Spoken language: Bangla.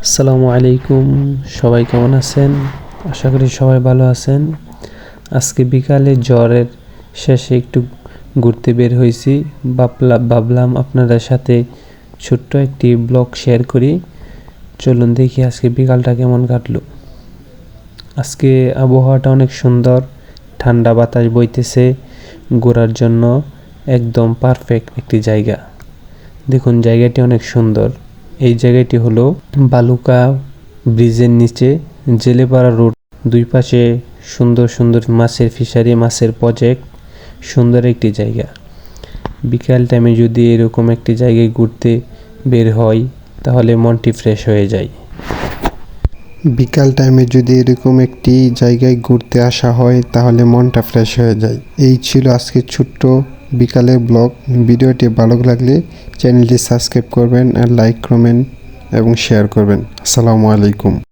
আসসালামু আলাইকুম। সবাই কেমন আছেন? আশা করি সবাই ভালো আছেন। আজকে বিকালে জ্বরের শেষে একটু ঘুরতে বের হয়েছি। ভাবলাম আপনাদের সাথে ছোট্ট একটি ব্লগ শেয়ার করি। চলুন দেখি আজকে বিকালটা কেমন কাটলো। আজকে আবহাওয়াটা অনেক সুন্দর, ঠান্ডা বাতাস বইতেছে, ঘোরার জন্য একদম পারফেক্ট একটি জায়গা। দেখুন জায়গাটি অনেক সুন্দর। এই জায়গাটি হলো বালুকা ব্রিজের নিচে জেলেপাড়া রোড। দুই পাশে সুন্দর সুন্দর মাছের ফিশারি, মাছের প্রজেক্ট, সুন্দর একটি জায়গা। বিকাল টাইমে যদি এরকম একটি জায়গায় ঘুরতে বের হয় তাহলে মনটি ফ্রেশ হয়ে যায়। বিকাল টাইমে যদি এরকম একটি জায়গায় ঘুরতে আসা হয় তাহলে মনটা ফ্রেশ হয়ে যায়। এই ছিল আজকে ছোট্ট বিকালের ব্লগ। ভিডিওটি ভালো লাগলে চ্যানেলটি সাবস্ক্রাইব করবেন আর লাইক কমেন্ট এবং শেয়ার করবেন। আসসালামু আলাইকুম।